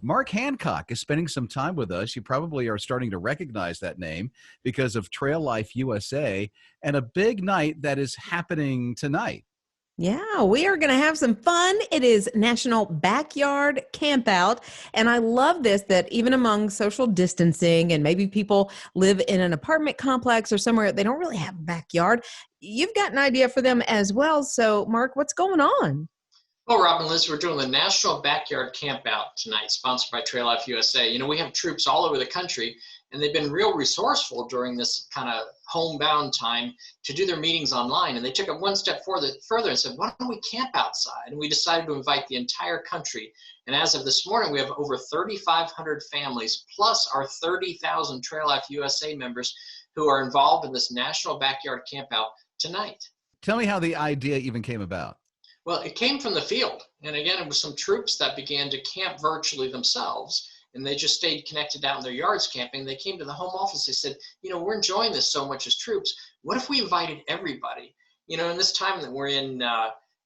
Mark Hancock is spending some time with us. You probably are starting to recognize that name because of Trail Life USA and a big night that is happening tonight. Yeah, we are going to have some fun. It is National Backyard Campout. And I love this that even among social distancing and maybe people live in an apartment complex or somewhere they don't really have a backyard, you've got an idea for them as well. So, Mark, what's going on? Well, Rob and Liz, we're doing the National Backyard Campout tonight, sponsored by Trail Life USA. We have troops all over the country, and they've been real resourceful during this kind of homebound time to do their meetings online. And they took it one step further and said, why don't we camp outside? And we decided to invite the entire country. And as of this morning, we have over 3,500 families, plus our 30,000 Trail Life USA members who are involved in this National Backyard Campout tonight. Tell me how the idea even came about. Well, it came from the field. And again, it was some troops that began to camp virtually themselves. And they just stayed connected out in their yards camping. They came to the home office. They said, we're enjoying this so much as troops. What if we invited everybody? In this time that we're in,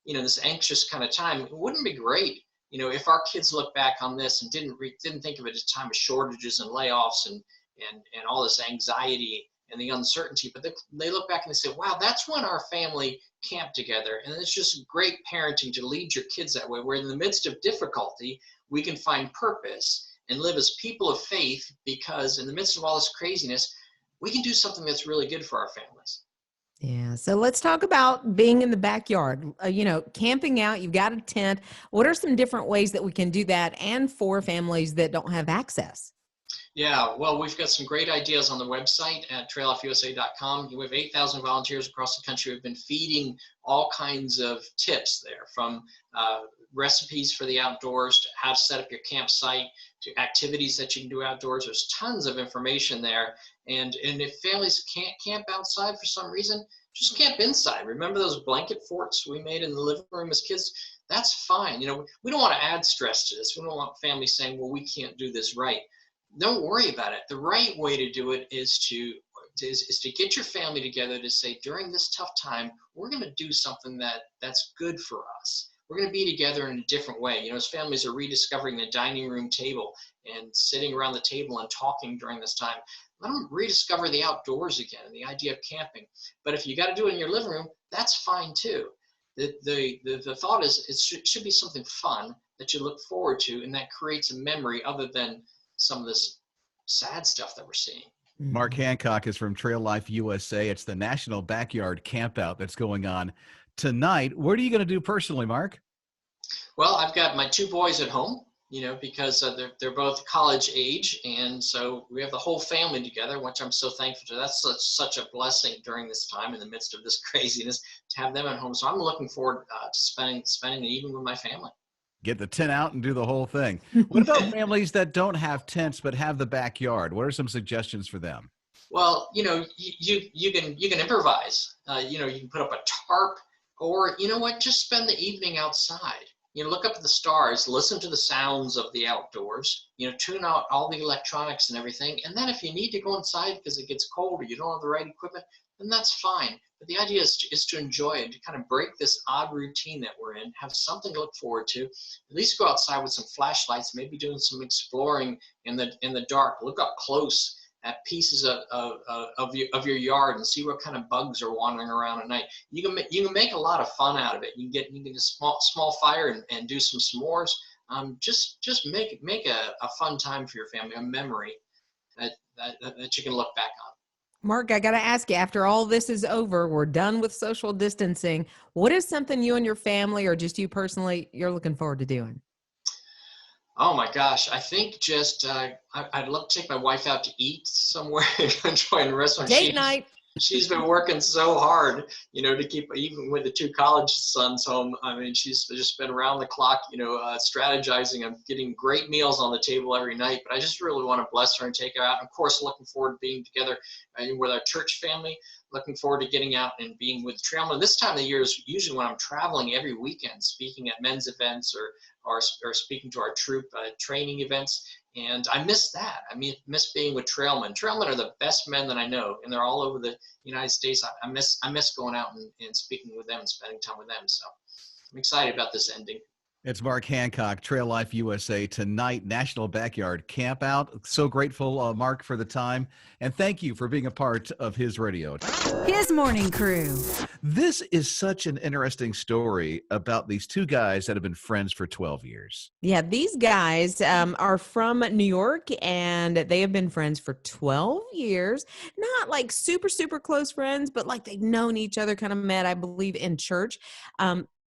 this anxious kind of time, it wouldn't be great, if our kids look back on this and didn't think of it as a time of shortages and layoffs and all this anxiety and the uncertainty. But they look back and they say, wow, that's when our family camped together. And it's just great parenting to lead your kids that way, where in the midst of difficulty, we can find purpose and live as people of faith, because in the midst of all this craziness, we can do something that's really good for our families. Yeah. So let's talk about being in the backyard, camping out. You've got a tent. What are some different ways that we can do that and for families that don't have access? Yeah, well, we've got some great ideas on the website at traillifeusa.com. We have 8,000 volunteers across the country who have been feeding all kinds of tips there, from recipes for the outdoors to how to set up your campsite to activities that you can do outdoors. There's tons of information there. And if families can't camp outside for some reason, just camp inside. Remember those blanket forts we made in the living room as kids? That's fine. We don't want to add stress to this. We don't want families saying, well, we can't do this right. Don't worry about it. The right way to do it is to get your family together to say, during this tough time, we're going to do something that's good for us. We're going to be together in a different way. As families are rediscovering the dining room table and sitting around the table and talking during this time, let them rediscover the outdoors again and the idea of camping. But if you got to do it in your living room, that's fine too. The thought is it should be something fun that you look forward to, and that creates a memory other than some of this sad stuff that we're seeing. Mark Hancock is from Trail Life USA. It's the National Backyard Campout that's going on tonight. What are you going to do personally, Mark? Well, I've got my two boys at home, because they're both college age. And so we have the whole family together, which I'm so thankful to. That's such a blessing during this time in the midst of this craziness to have them at home. So I'm looking forward to spending the evening with my family. Get the tent out and do the whole thing. What about families that don't have tents but have the backyard? What are some suggestions for them? Well, you can improvise. You can put up a tarp, or just spend the evening outside. Look up at the stars, listen to the sounds of the outdoors. Tune out all the electronics and everything. And then if you need to go inside because it gets cold or you don't have the right equipment, then that's fine. But the idea is to enjoy it, to kind of break this odd routine that we're in, have something to look forward to. At least go outside with some flashlights, maybe doing some exploring in the dark. Look up close at pieces of your yard and see what kind of bugs are wandering around at night. You can make a lot of fun out of it. You can get a small fire and do some s'mores. Just make a fun time for your family, a memory that you can look back on. Mark, I got to ask you, after all this is over, we're done with social distancing. What is something you and your family, or just you personally, you're looking forward to doing? Oh my gosh, I think just I'd love to take my wife out to eat somewhere and join a restaurant. Date night. She's been working so hard, to keep, even with the two college sons home. I mean, she's just been around the clock, strategizing and getting great meals on the table every night. But I just really want to bless her and take her out. And of course, looking forward to being together with our church family. Looking forward to getting out and being with trailmen. This time of the year is usually when I'm traveling every weekend, speaking at men's events or speaking to our troop training events. And I miss that. I miss being with trailmen. Trailmen are the best men that I know, and they're all over the United States. I miss going out and speaking with them and spending time with them. So I'm excited about this ending. It's Mark Hancock, Trail Life USA. Tonight, National Backyard Camp Out. So grateful, Mark, for the time. And thank you for being a part of his radio. His morning crew. This is such an interesting story about these two guys that have been friends for 12 years. Yeah, these guys are from New York and they have been friends for 12 years. Not like super, super close friends, but like they've known each other, kind of met, I believe, in church.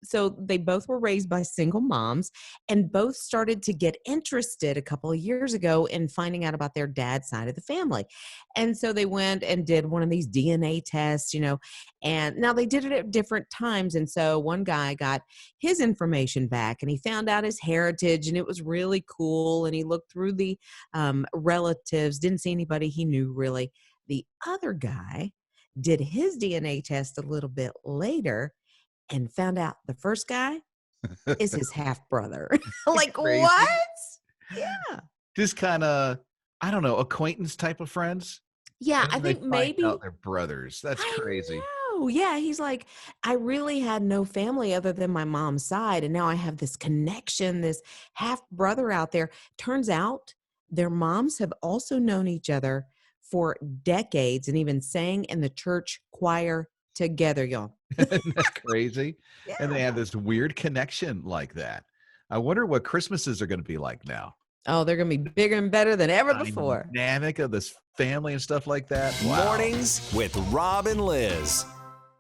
So they both were raised by single moms and both started to get interested a couple of years ago in finding out about their dad's side of the family. And so they went and did one of these DNA tests, and now they did it at different times. And so one guy got his information back and he found out his heritage and it was really cool. And he looked through the relatives, didn't see anybody he knew really. The other guy did his DNA test a little bit later and found out the first guy is his half brother. Like, Crazy. what? Yeah. Just kind of, I don't know, acquaintance type of friends. Yeah, And I then they think find maybe. out they're brothers. That's crazy. Oh, yeah. He's like, I really had no family other than my mom's side. And now I have this connection, this half brother out there. Turns out their moms have also known each other for decades and even sang in the church choir together, y'all. Isn't that crazy? Yeah. And they have this weird connection like that. I wonder what Christmases are going to be like now. Oh, they're going to be bigger and better than ever before. Dynamic of this family and stuff like that. Wow. Mornings with Rob and Liz.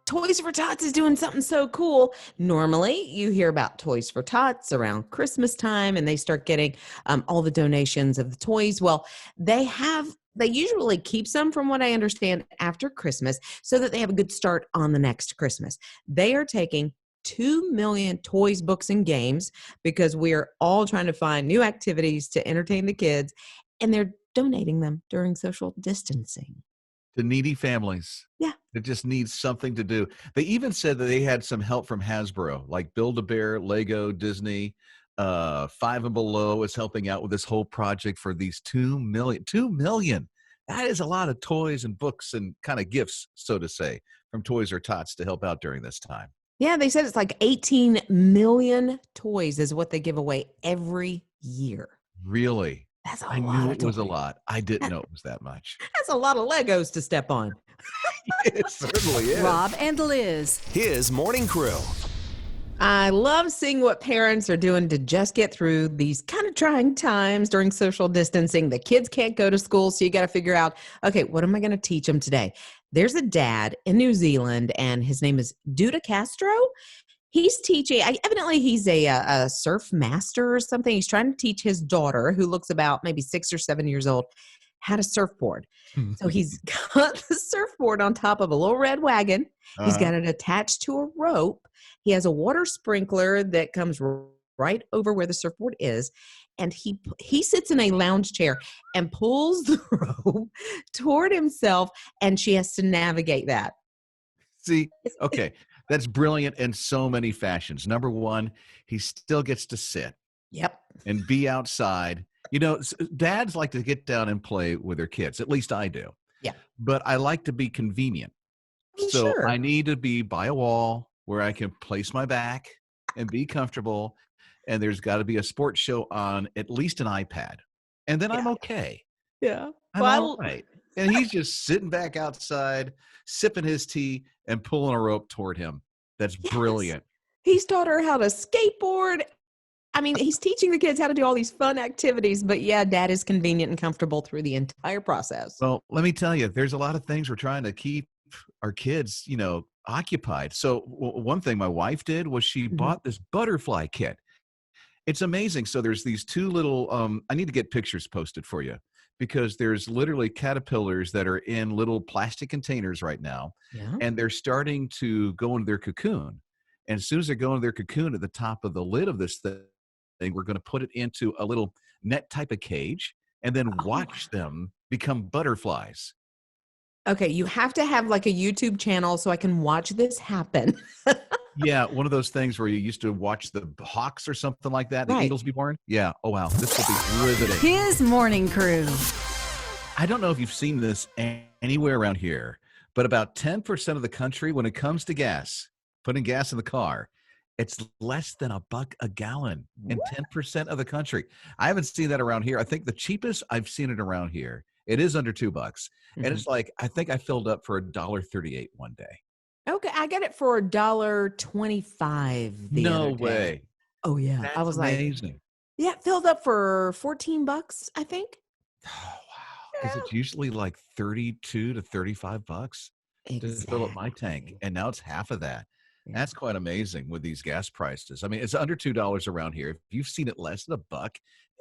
Toys for Tots is doing something so cool. Normally, you hear about Toys for Tots around Christmas time, and they start getting all the donations of the toys. Well, they usually keep some, from what I understand, after Christmas so that they have a good start on the next Christmas. They are taking 2 million toys, books, and games because we are all trying to find new activities to entertain the kids, and they're donating them during social distancing. To needy families. Yeah. That just need something to do. They even said that they had some help from Hasbro, like Build-A-Bear, Lego, Disney. Five and Below is helping out with this whole project for these 2 million. 2 million. That is a lot of toys and books and kind of gifts, so to say, from Toys or Tots to help out during this time. Yeah, they said it's like 18 million toys is what they give away every year. Really? That's a I lot. knew of it was a toys. lot. I didn't know it was that much. That's a lot of Legos to step on. It certainly is. Rob and Liz. His morning crew. I love seeing what parents are doing to just get through these kind of trying times during social distancing. The kids can't go to school, so you got to figure out, okay, what am I going to teach them today? There's a dad in New Zealand, and his name is Duda Castro. He's teaching, evidently he's a surf master or something. He's trying to teach his daughter, who looks about maybe 6 or 7 years old, how to surfboard. So he's got the surfboard on top of a little red wagon. He's got it attached to a rope. He has a water sprinkler that comes right over where the surfboard is. And he sits in a lounge chair and pulls the rope toward himself, and she has to navigate that. See, okay, that's brilliant in so many fashions. Number one, he still gets to sit Yep. and be outside. Dads like to get down and play with their kids. At least I do. Yeah. But I like to be convenient. So Sure. I need to be by a wall where I can place my back and be comfortable. And there's got to be a sports show on at least an iPad. And then I'm okay. Yeah. I'm all right. And he's just sitting back outside, sipping his tea and pulling a rope toward him. That's Yes. brilliant. He's taught her how to skateboard. I mean, he's teaching the kids how to do all these fun activities, but yeah, dad is convenient and comfortable through the entire process. Well, let me tell you, there's a lot of things we're trying to keep our kids, occupied. So one thing my wife did was she bought this butterfly kit. It's amazing. So there's these two little, I need to get pictures posted for you because there's literally caterpillars that are in little plastic containers right now. Yeah. And they're starting to go into their cocoon. And as soon as they're going to their cocoon at the top of the lid of this thing, we're going to put it into a little net type of cage and then watch them become butterflies. Okay, you have to have like a YouTube channel so I can watch this happen. Yeah, one of those things where you used to watch the Hawks or something like that, the Right. Eagles be born. Yeah, oh wow, this will be riveting. His morning crew. I don't know if you've seen this anywhere around here, but about 10% of the country, when it comes to gas, putting gas in the car, It's less than $1 a gallon in 10% of the country. I haven't seen that around here. I think the cheapest I've seen it around here, it is under $2. And Mhm. it's like, I think I filled up for $1.38 one day. Okay, I got it for $1.25 the No other day. way. Oh yeah, I That's was like, amazing. yeah, it filled up for $14, I think. Oh, wow. Because it's usually like 32 to $35 to fill up my tank. Exactly. And now it's half of that. Yeah. That's quite amazing with these gas prices. I mean, it's under $2 around here. If you've seen it less than $1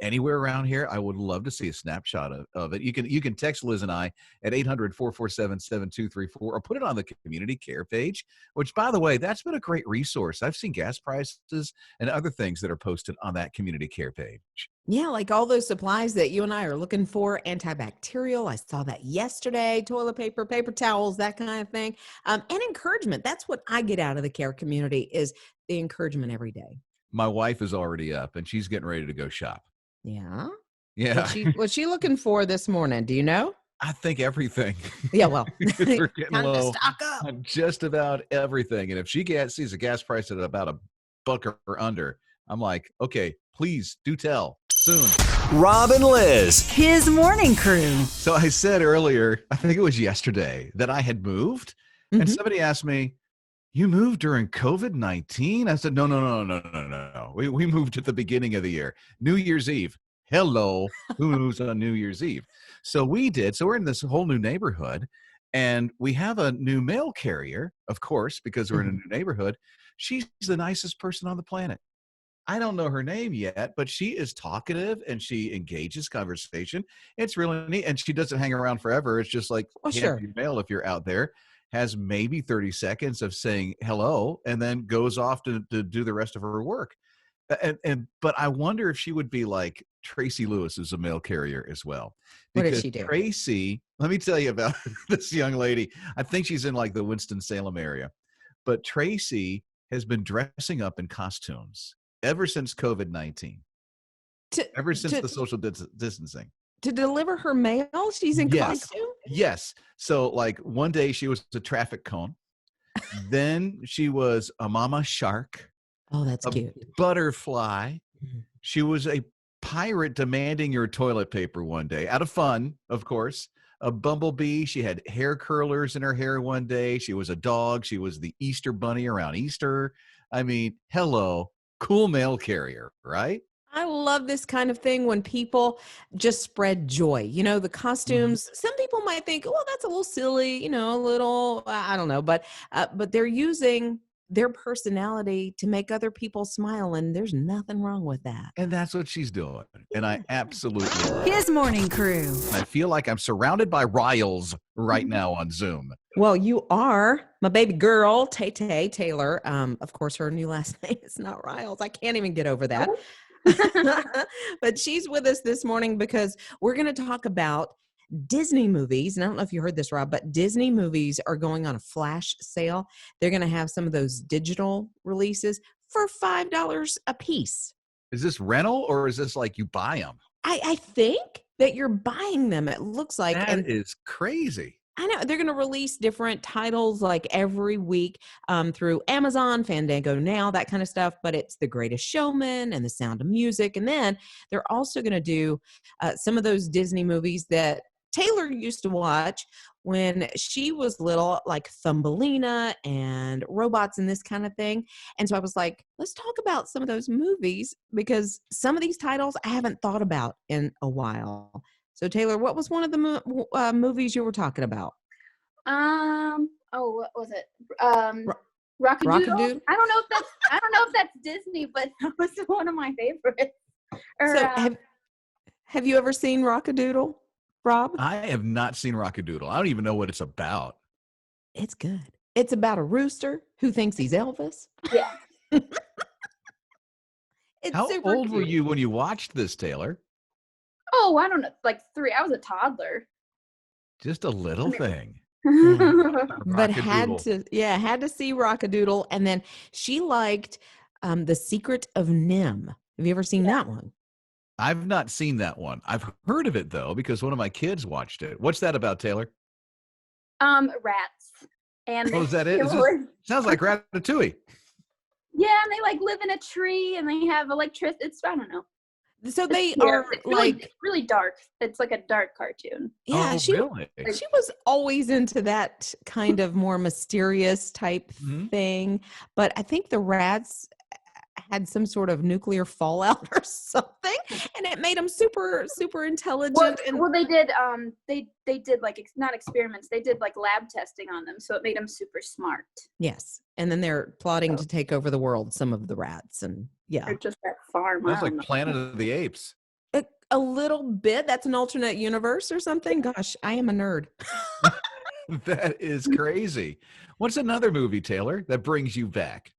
anywhere around here, I would love to see a snapshot of it. You can text Liz and I at 800-447-7234 or put it on the community care page, which, by the way, that's been a great resource. I've seen gas prices and other things that are posted on that community care page. Yeah, like all those supplies that you and I are looking for, antibacterial. I saw that yesterday, toilet paper, paper towels, that kind of thing. And encouragement. That's what I get out of the care community is the encouragement every day. My wife is already up and she's getting ready to go shop. Yeah. Yeah. What's she looking for this morning? Do you know? I think everything. Yeah, well, We're getting time to low stock up. on just about everything. And if she sees a gas price at about $1 or under, I'm like, okay, please do tell soon. Rob and Liz. His morning crew. So I said earlier, I think it was yesterday, that I had moved. And Mhm. somebody asked me, you moved during COVID-19? I said, no. We moved at the beginning of the year. New Year's Eve. Hello. Who moves on New Year's Eve? So we did. So we're in this whole new neighborhood. And we have a new mail carrier, of course, because we're in a new neighborhood. She's the nicest person on the planet. I don't know her name yet, but she is talkative and she engages conversation. It's really neat. And she doesn't hang around forever. It's just like Well, hand sure. your mail if you're out there, has maybe 30 seconds of saying hello and then goes off to do the rest of her work. But I wonder if she would be like Tracy Lewis is a mail carrier as well. What did Because she do? Tracy, let me tell you about this young lady. I think she's in like the Winston-Salem area. But Tracy has been dressing up in costumes ever since COVID-19, ever since the social distancing. To deliver her mail, she's in Yes. costume? Yes. So like one day she was a traffic cone. Then she was a mama shark, Oh, that's a cute. butterfly. Mhm. She was a pirate demanding your toilet paper one day out of fun, of course. A bumblebee. She had hair curlers in her hair one day. She was a dog. She was the Easter bunny around Easter. I mean, hello, cool mail carrier, right? I love this kind of thing when people just spread joy. You know, the costumes, some people might think, well, that's a little silly, you know, a little, I don't know, but they're using their personality to make other people smile. And there's nothing wrong with that. And that's what she's doing. And I absolutely love it. His morning crew. I feel like I'm surrounded by Riles right now on Zoom. Well, you are my baby girl, Tay Taylor. Of course, her new last name is not Riles. I can't even get over that. But she's with us this morning because we're going to talk about Disney movies. And I don't know if you heard this, Rob, but Disney movies are going on a flash sale. They're going to have some of those digital releases for $5 a piece. Is this rental or is this like you buy them? I think that you're buying them, it looks like. That is crazy. I know they're going to release different titles like every week through Amazon, Fandango Now, that kind of stuff. But it's The Greatest Showman and The Sound of Music. And then they're also going to do some of those Disney movies that Taylor used to watch when she was little, like Thumbelina and Robots and this kind of thing. And so I was like, let's talk about some of those movies because some of these titles I haven't thought about in a while. So Taylor, what was one of the movies you were talking about? What was it? Rockadoodle. Rockadoodle? I don't know if that's Disney, but that was one of my favorites. So have you ever seen Rockadoodle, Rob? I have not seen Rockadoodle. I don't even know what it's about. It's good. It's about a rooster who thinks he's Elvis. Yeah. It's How super old were cute. you when you watched this, Taylor? Oh, I don't know, like 3. I was a toddler. Just a little thing. But had Rockadoodle. had to see Rockadoodle. And then she liked The Secret of Nim. Have you ever seen that one? I've not seen that one. I've heard of it though because one of my kids watched it. What's that about, Taylor? Rats. And Oh, is that it? Sounds like Ratatouille. Yeah, and they like live in a tree and they have electricity. It's, I don't know. So they Yeah, are it's really, like, really dark. It's like a dark cartoon. yeah, Oh, really? she was always into that kind of more mysterious type Mhm. thing. But I think the rats had some sort of nuclear fallout or something, and it made them super, super intelligent. Well, they did they did like not experiments. They did like lab testing on them, so it made them super smart. Yes. And then they're plotting to take over the world, some of the rats. And yeah, They're just that farm. Sounds like Planet of the Apes. a little bit. That's an alternate universe or something. Gosh, I am a nerd. That is crazy. What's another movie, Taylor, that brings you back?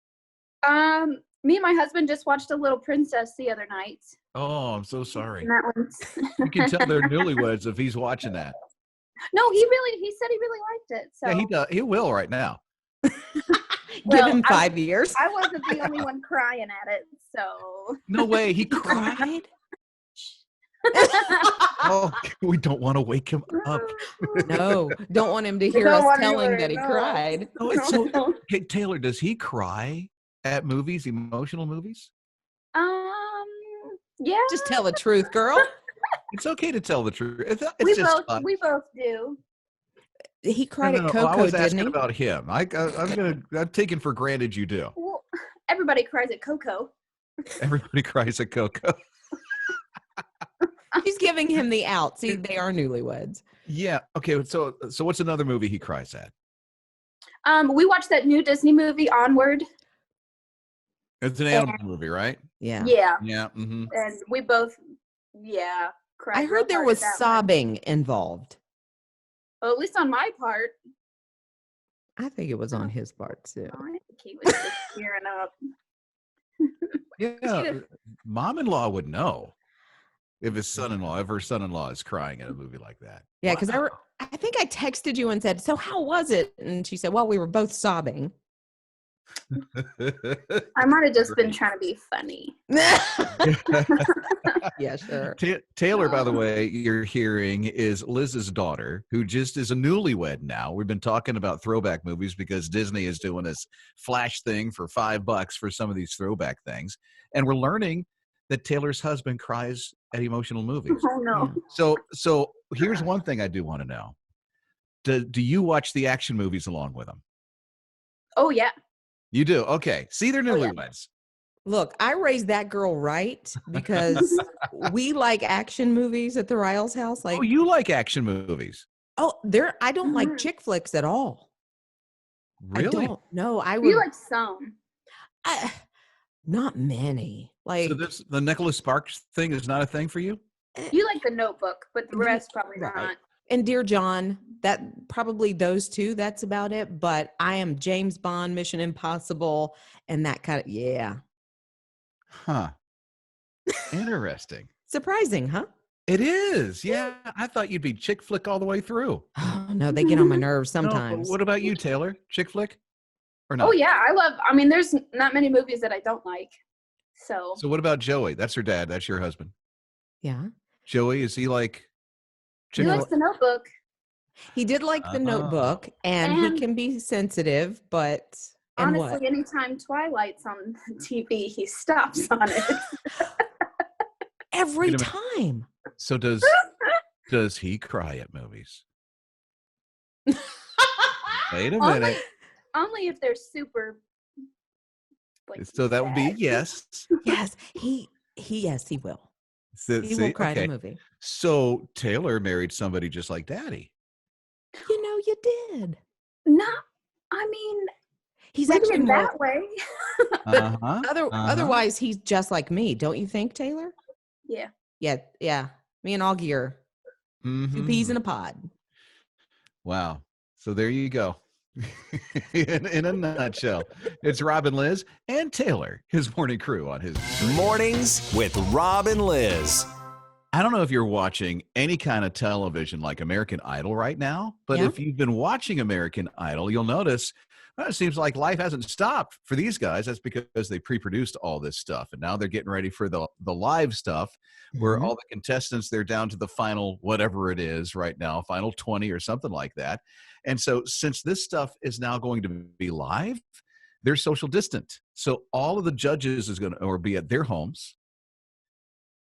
Me and my husband just watched A Little Princess the other night. Oh, I'm so sorry. And that one's You can tell they're newlyweds if he's watching that. No, he said he really liked it. So Yeah, he does. He will right now. Give him 5 years. I wasn't the only one crying at it, so No way. He cried. Oh, we don't want to wake him up. No, don't want him to hear don't us want telling anywhere, that he no. cried. Oh, it's so, hey, Taylor, does he cry at movies, emotional movies? Yeah. Just tell the truth, girl. It's okay to tell the truth. It's we just both fun. we both do. He cried No, at no, Coco, I was didn't asking he? about him. I'm taking for granted you do. Well, everybody cries at Coco. Everybody cries at Coco. She's giving him the out. See, they are newlyweds. Yeah. Okay. So what's another movie he cries at? We watched that new Disney movie Onward. It's an animal movie, right? Yeah. Yeah. Yeah. Mm-hmm. And we both cried. I real heard there hard was at that one. sobbing involved. Well, at least on my part. I think it was on his part too. I think he was just tearing up. Yeah. Mom-in-law would know if her son-in-law is crying at a movie like that. Yeah, because Wow. I think I texted you and said, "So how was it?" And she said, "Well, we were both sobbing." I might have just been trying to be funny. Yeah, sure. Taylor, by the way, you're hearing is Liz's daughter, who just is a newlywed now. We've been talking about throwback movies because Disney is doing this flash thing for $5 for some of these throwback things. And we're learning that Taylor's husband cries at emotional movies. Oh no. So here's one thing I do want to know. Do you watch the action movies along with him? Oh yeah. You do? Okay. See, they're Oh, yeah. newlyweds. Look, I raised that girl right because we like action movies at the Riles house. Like, Oh, you like action movies? I don't like Mhm. chick flicks at all. Really? I don't. No, I would. You like some. Not many. Like, So the Nicholas Sparks thing is not a thing for you? You like The Notebook, but the rest probably Right. not. and Dear John, that probably those two. That's about it. But I am James Bond, Mission Impossible, and that kind of Huh. Interesting. surprising, huh? It is. Yeah. I thought you'd be chick flick all the way through. Oh no, they get on my nerves No, but sometimes. what about you, Taylor? Chick flick? Or not? Oh yeah, I mean, there's not many movies that I don't like. So So what about Joey? That's her dad. That's your husband. Yeah, Joey, is he like he chick No. likes The Notebook. he did like the Notebook, and he And- can be sensitive, but and Honestly, what? anytime Twilight's on TV, he stops on it. Every Wait a minute. time. So does he cry at movies? Wait a only, minute. only if they're super. Like, So that would be sad. yes. Yes, yes, he will. So, He will cry at okay. a movie. So Taylor married somebody just like Daddy. You know, you did. Not. I mean, He's maybe actually in more. that way. Uh-huh. Otherwise, he's just like me, don't you think, Taylor? Yeah. Yeah. Me and Augie are two peas in a pod. Wow. So there you go. in a nutshell, it's Rob and Liz and Taylor, his morning crew on his Mornings with Rob and Liz. I don't know if you're watching any kind of television like American Idol right now, but Yeah. if you've been watching American Idol, you'll notice it seems like life hasn't stopped for these guys. That's because they pre-produced all this stuff, and now they're getting ready for the live stuff where Mhm. all the contestants, they're down to the final whatever it is right now, final 20 or something like that. And so since this stuff is now going to be live, they're social distant. So all of the judges is going to or be at their homes.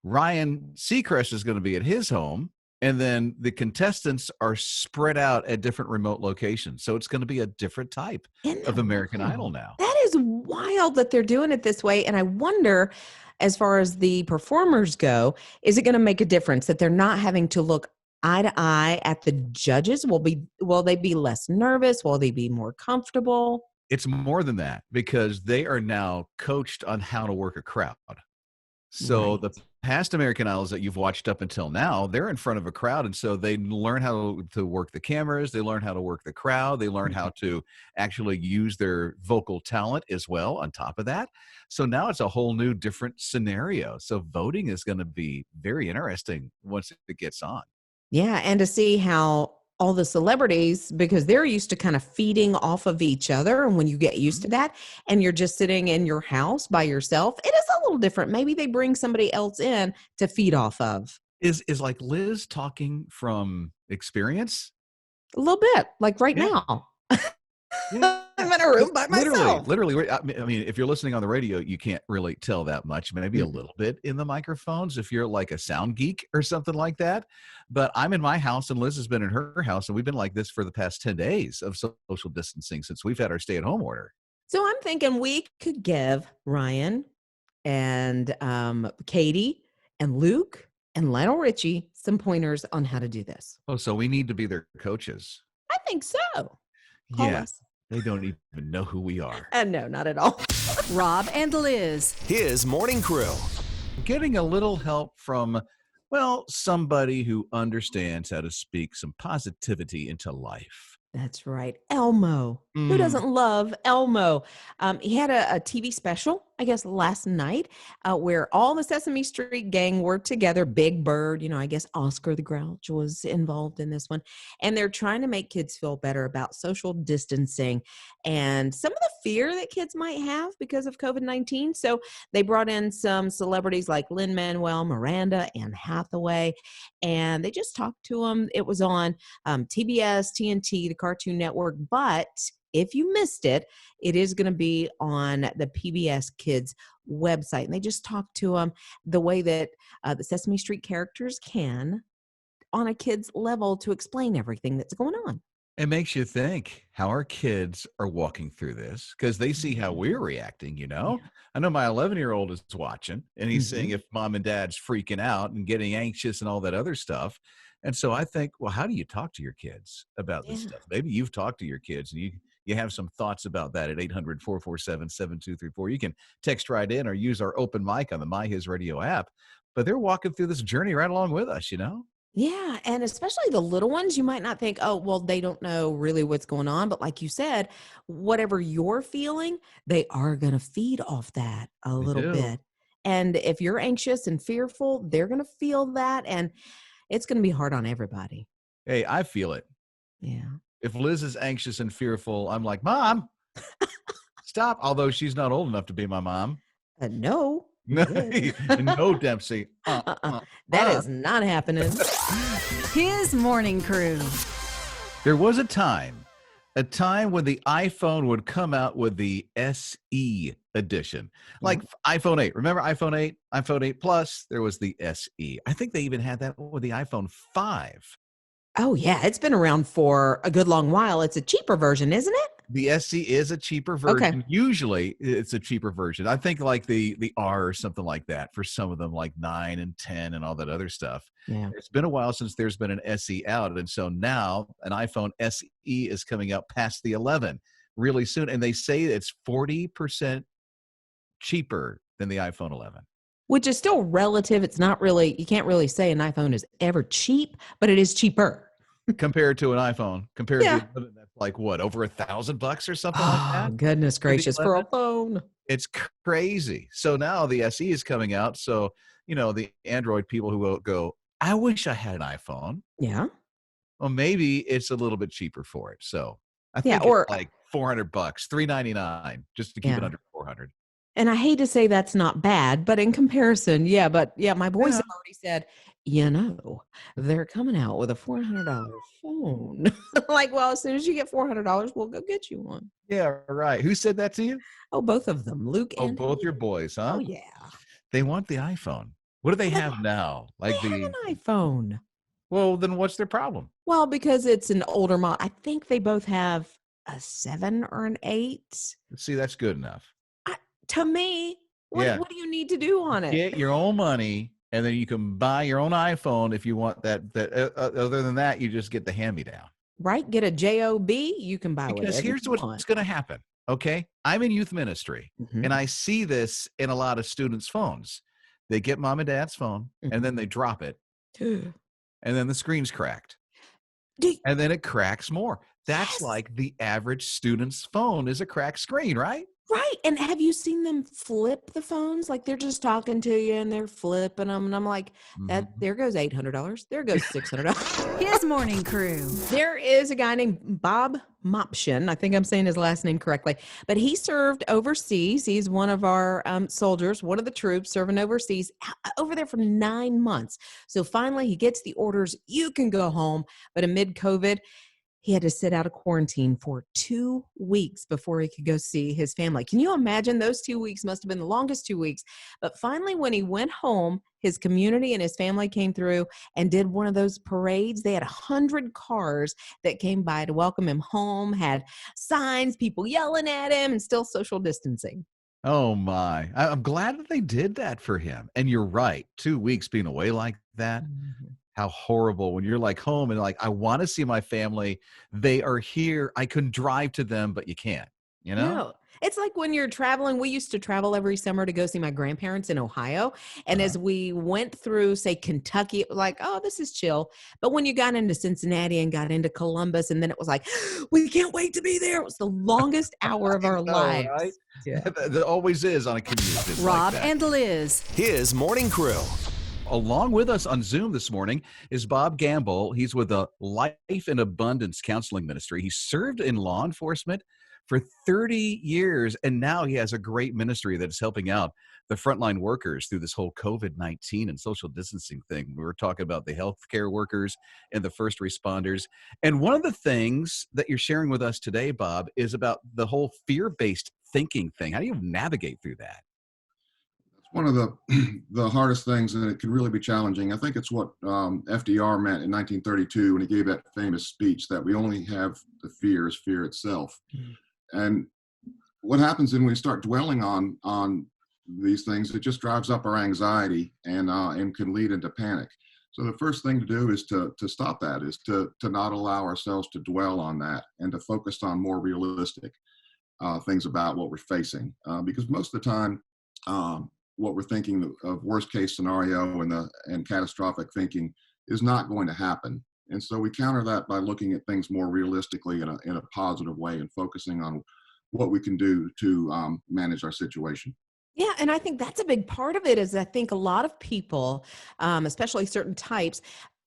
Ryan Seacrest is going to be at his home. And then the contestants are spread out at different remote locations. So it's going to be a different type Isn't of that American wild? Idol now. That is wild that they're doing it this way. And I wonder, as far as the performers go, is it going to make a difference that they're not having to look eye to eye at the judges? Will they be less nervous? Will they be more comfortable? It's more than that because they are now coached on how to work a crowd. So the Right. past American Idols that you've watched up until now, they're in front of a crowd. And so they learn how to work the cameras. They learn how to work the crowd. They learn how to actually use their vocal talent as well on top of that. So now it's a whole new different scenario. So voting is going to be very interesting once it gets on. Yeah, and to see how all the celebrities, because they're used to kind of feeding off of each other. And when you get used to that and you're just sitting in your house by yourself, it is a little different. Maybe they bring somebody else in to feed off of. Is like Liz talking from experience? A little bit, like right Yeah. now. Yeah. I'm in a room by myself. Literally, I mean, if you're listening on the radio, you can't really tell that much, maybe a Mm. little bit in the microphones if you're like a sound geek or something like that. But I'm in my house and Liz has been in her house, and we've been like this for the past 10 days of social distancing since we've had our stay-at-home order. So I'm thinking we could give Ryan and Katie and Luke and Lionel Richie some pointers on how to do this. Oh, so we need to be their coaches. I think so. Call Yeah, us. they don't even know who we are. No, not at all. Rob and Liz. His morning crew. Getting a little help from, well, somebody who understands how to speak some positivity into life. That's right. Elmo. Who Mm. doesn't love Elmo? He had a TV special, I guess, last night where all the Sesame Street gang were together. Big Bird, I guess Oscar the Grouch was involved in this one. And they're trying to make kids feel better about social distancing and some of the fear that kids might have because of COVID-19. So they brought in some celebrities like Lin-Manuel Miranda, Anne Hathaway, and they just talked to them. It was on TBS, TNT, the Cartoon Network. But if you missed it, it is going to be on the PBS Kids website. And they just talked to them the way that the Sesame Street characters can on a kid's level to explain everything that's going on. It makes you think how our kids are walking through this because they see how we're reacting, Yeah. I know my 11-year-old is watching and he's Mhm. seeing if mom and dad's freaking out and getting anxious and all that other stuff. And so I think, well, how do you talk to your kids about this Yeah. stuff? Maybe you've talked to your kids and you have some thoughts about that at 800-447-7234. You can text right in or use our open mic on the My His Radio app. But they're walking through this journey right along with us, Yeah, and especially the little ones, you might not think, oh, well, they don't know really what's going on. But like you said, whatever you're feeling, they are going to feed off that a They little do. bit. And if you're anxious and fearful, they're going to feel that. And it's going to be hard on everybody. Hey, I feel it. Yeah. If Liz is anxious and fearful, I'm like, Mom, stop. Although she's not old enough to be my mom. No, you No, did. no, Dempsey. That is not happening. His morning crew. There was a time when the iPhone would come out with the SE edition, like iPhone 8. Remember iPhone 8, iPhone 8 Plus? There was the SE. I think they even had that with the iPhone 5. Oh, yeah. It's been around for a good long while. It's a cheaper version, isn't it? The SE is a cheaper Okay. version. Usually it's a cheaper version. I think like the R or something like that for some of them, like 9 and 10 and all that other stuff. Yeah. It's been a while since there's been an SE out. And so now an iPhone SE is coming out past the 11 really soon. And they say it's 40% cheaper than the iPhone 11. Which is still relative. It's not really, you can't really say an iPhone is ever cheap, but it is cheaper. Compared to an iPhone, compared Yeah. to that's like what, over $1,000 or something like Oh, that? goodness gracious, for a 11? phone. It's crazy. So now the SE is coming out. So, the Android people who will go, I wish I had an iPhone. Yeah. Well, maybe it's a little bit cheaper for it. So I Yeah, think or- it's like $400, $399 just to keep it Yeah. under 400. And I hate to say that's not bad, but in comparison, yeah. But yeah, my boys Yeah. have already said, they're coming out with a $400 phone. Like, well, as soon as you get $400, we'll go get you one. Yeah, right. Who said that to you? Oh, both of them, Luke Oh, and both your Haley. boys, Oh, huh? yeah. They want the iPhone. What do they Well, have now? they Like have an iPhone. well, then what's their problem? Well, because it's an older model. I think they both have a 7 or an 8. See, that's good enough. I, to me, Yeah. what do you need to do on it? Get your own money, and then you can buy your own iPhone if you want that. Other than that, you just get the hand-me-down. Right? Get a job. You can buy Because whatever here's you what's want. going to happen. Okay, I'm in youth ministry, Mhm. and I see this in a lot of students' phones. They get mom and dad's phone, and then they drop it, and then the screen's cracked, Do- and then it cracks more. That's Yes. like the average student's phone is a cracked screen, right? Right. And have you seen them flip the phones? Like they're just talking to you and they're flipping them. And I'm like, Mhm. there goes $800. There goes $600. His morning crew. There is a guy named Bob Mopshin. I think I'm saying his last name correctly, but he served overseas. He's one of our soldiers, one of the troops serving overseas over there for 9 months. So finally he gets the orders. You can go home. But amid COVID, he had to sit out of quarantine for 2 weeks before he could go see his family. Can you imagine? Those 2 weeks must have been the longest 2 weeks. But finally, when he went home, his community and his family came through and did one of those parades. They had 100 cars that came by to welcome him home, had signs, people yelling at him, and still social distancing. Oh my! I'm glad that they did that for him. And you're right. 2 weeks being away like that. How horrible when you're like home and like, I want to see my family. They are here. I can drive to them, but you can't, you know? No, it's like when you're traveling. We used to travel every summer to go see my grandparents in Ohio. And Uh-huh. as we went through, say, Kentucky, it was like, oh, this is chill. But when you got into Cincinnati and got into Columbus, and then it was like, we can't wait to be there. It was the longest hour of our lives. Right? Yeah. There always is on a commute. It's like Rob that. and Liz. His morning crew. Along with us on Zoom this morning is Bob Gamble. He's with the Life in Abundance Counseling Ministry. He served in law enforcement for 30 years, and now he has a great ministry that is helping out the frontline workers through this whole COVID-19 and social distancing thing. We were talking about the healthcare workers and the first responders. And one of the things that you're sharing with us today, Bob, is about the whole fear-based thinking thing. How do you navigate through that? One of the the hardest things, and it can really be challenging. I think it's what FDR meant in 1932 when he gave that famous speech that we only have the fear is fear itself. And what happens when we start dwelling on these things, it just drives up our anxiety and can lead into panic. So the first thing to do is to stop that, is to not allow ourselves to dwell on that and to focus on more realistic things about what we're facing. Because most of the time, what we're thinking of worst case scenario and catastrophic thinking is not going to happen. And so we counter that by looking at things more realistically in a positive way and focusing on what we can do to manage our situation. Yeah, and I think that's a big part of it. Is I think a lot of people, especially certain types,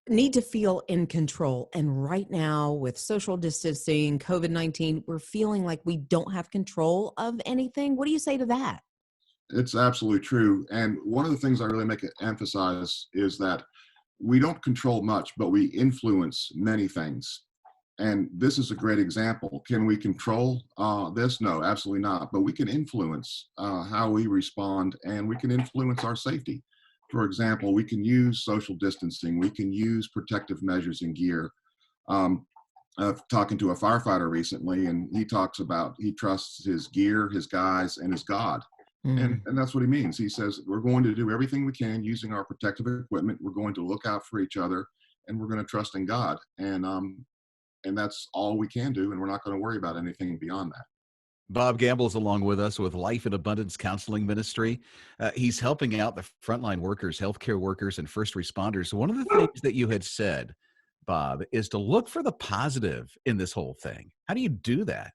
need to feel in control. And right now, with social distancing, COVID-19, we're feeling like we don't have control of anything. What do you say to that? It's absolutely true. And one of the things I really make it emphasize is that we don't control much, but we influence many things. And this is a great example. Can we control this? No, absolutely not. But we can influence how we respond, and we can influence our safety. For example, we can use social distancing. We can use protective measures and gear. Talking to a firefighter recently, and he talks about he trusts his gear, his guys, and his God. And that's what he means. He says, we're going to do everything we can using our protective equipment. We're going to look out for each other, and we're going to trust in God. And that's all we can do. And we're not going to worry about anything beyond that. Bob Gamble is along with us with Life in Abundance Counseling Ministry. He's helping out the frontline workers, healthcare workers, and first responders. So one of the things that you had said, Bob, is to look for the positive in this whole thing. How do you do that?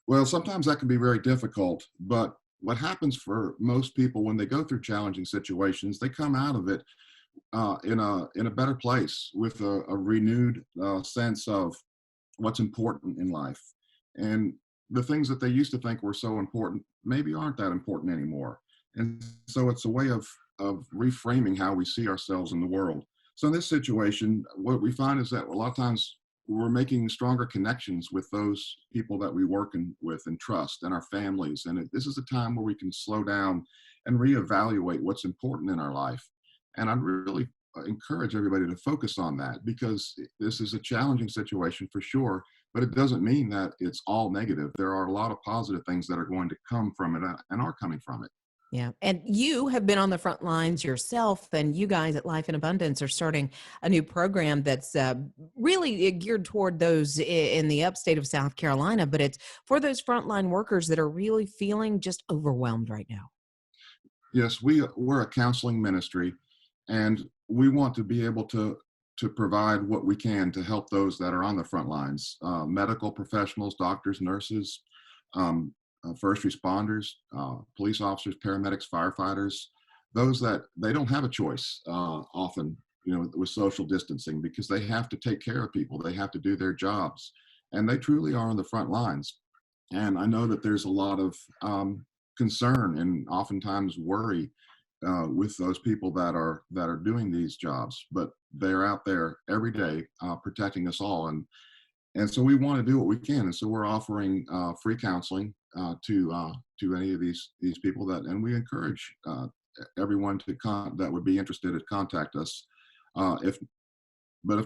Well, sometimes that can be very difficult, but what happens for most people when they go through challenging situations, they come out of it in a better place with a renewed sense of what's important in life. And the things that they used to think were so important, maybe aren't that important anymore. And so it's a way of reframing how we see ourselves in the world. So in this situation, what we find is that a lot of times we're making stronger connections with those people that we work with and trust, and our families. And this is a time where we can slow down and reevaluate what's important in our life. And I'd really encourage everybody to focus on that, because this is a challenging situation for sure, but it doesn't mean that it's all negative. There are a lot of positive things that are going to come from it and are coming from it. Yeah. And you have been on the front lines yourself, and you guys at Life in Abundance are starting a new program that's really geared toward those in the upstate of South Carolina, but it's for those frontline workers that are really feeling just overwhelmed right now. Yes, we're a counseling ministry, and we want to be able to provide what we can to help those that are on the front lines, medical professionals, doctors, nurses, first responders, police officers, paramedics, firefighters, those that they don't have a choice often, with social distancing, because they have to take care of people. They have to do their jobs, and they truly are on the front lines. And I know that there's a lot of concern and oftentimes worry with those people that are doing these jobs, but they're out there every day protecting us all. And so we want to do what we can. And so we're offering free counseling to any of these people and we encourage everyone that would be interested to contact us. If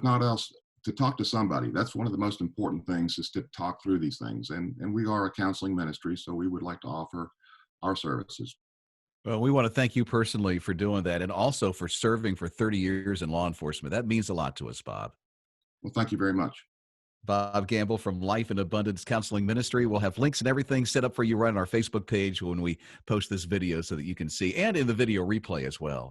not else, to talk to somebody. That's one of the most important things, is to talk through these things. And we are a counseling ministry, so we would like to offer our services. Well, we want to thank you personally for doing that, and also for serving for 30 years in law enforcement. That means a lot to us, Bob. Well, thank you very much. Bob Gamble from Life in Abundance Counseling Ministry. We'll have links and everything set up for you right on our Facebook page when we post this video so that you can see, and in the video replay as well.